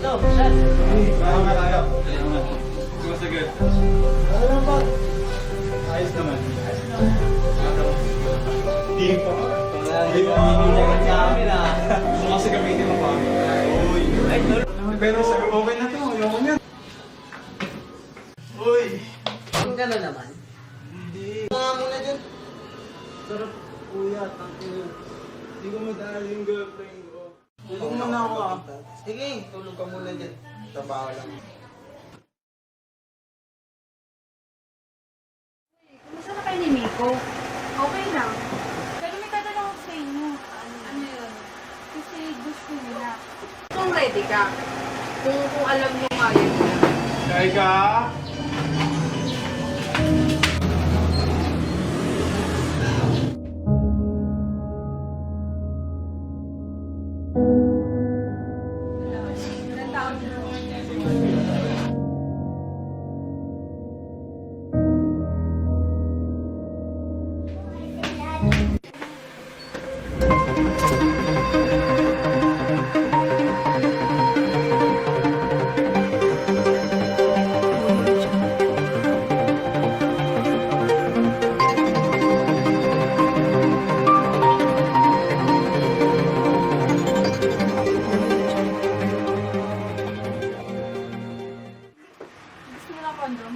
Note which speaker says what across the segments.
Speaker 1: dito. Saan?
Speaker 2: Kaya nga tayo. Sumasagot.
Speaker 1: Ano lang ba?
Speaker 2: Ayos naman. Di pa.
Speaker 1: Hindi mo makikinig sa amin ah.
Speaker 2: Gusto kasi gamitin mo pa. Uy.
Speaker 1: Ay, tol.
Speaker 2: Pero okay na to. Ayoko niyan. Uy.
Speaker 1: Ang gano'n naman.
Speaker 2: Hindi.
Speaker 1: Mga muna dyan.
Speaker 2: Sarap kuya. Tangin. Hindi ko madali yung girlfriend ko. Tulog muna ako ah.
Speaker 1: Sige, tulog ka muna dyan. Trabaho lang.
Speaker 3: Kumusta na kayo ni Miko? Okay lang. Pero may tatanong ako sa inyo. Ano yun? Kasi gusto nila. Kung ready ka, kung alam mo nga yun.
Speaker 2: Kaya ka?
Speaker 3: Ilang taon na? Gusto mo ng condom?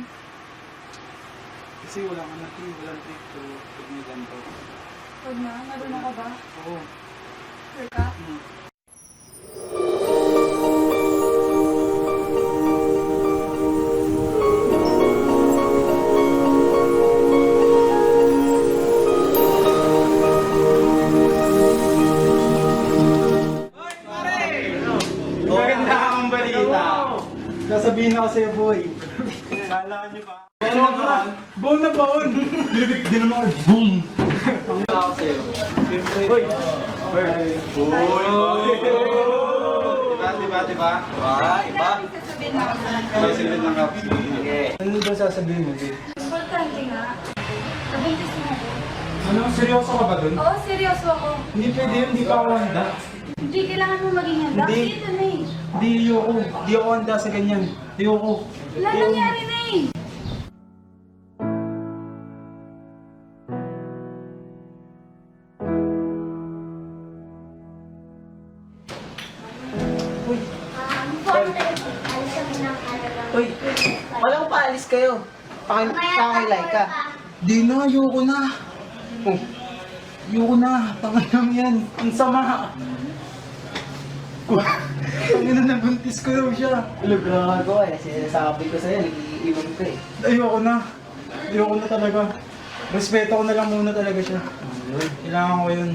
Speaker 2: Kasi wala ka natin. Walang take to. Pag may ganito.
Speaker 3: Huwag na. Marunong ka ba?
Speaker 2: Oo.
Speaker 3: Sure ka?
Speaker 2: Maganda akong balita. Sasabihin ako sa'yo, boy. Kala niyo ba? Baon na baon na baon! Di naman ako, boom! Ang ako sa'yo. Boy! Boy! Diba?
Speaker 1: Iba.
Speaker 3: Sasabihin na ako sa
Speaker 2: Sasabihin ng kaps.
Speaker 1: Sige.
Speaker 2: Ano ba sasabihin mo, babe?
Speaker 3: Importante nga. Nabuntis mo ako.
Speaker 2: Ano? Seryoso ka ba dun?
Speaker 3: Oo, seryoso ako.
Speaker 2: Hindi pwede yun, hindi pa ako handa.
Speaker 3: Hindi kailangan mo maging handa.
Speaker 2: Hindi.
Speaker 3: Kasi ito na eh.
Speaker 2: Hindi, ayoko. Hindi ako handa sa ganyan. Ayoko.
Speaker 3: Wala nangyari na eh.
Speaker 1: Uy, walang paalis kayo. Pakilay ka.
Speaker 2: Di na, ayoko na. Oh, ayoko na. Tanganang yan. Ang sama. Tangina na, buntis ko daw siya.
Speaker 1: Gago eh. Sinasabi ko sa'yo, nag-iiwan ko eh.
Speaker 2: Ayoko na. Ayoko na talaga. Respeto ko na lang muna talaga siya. Kailangan ko yun.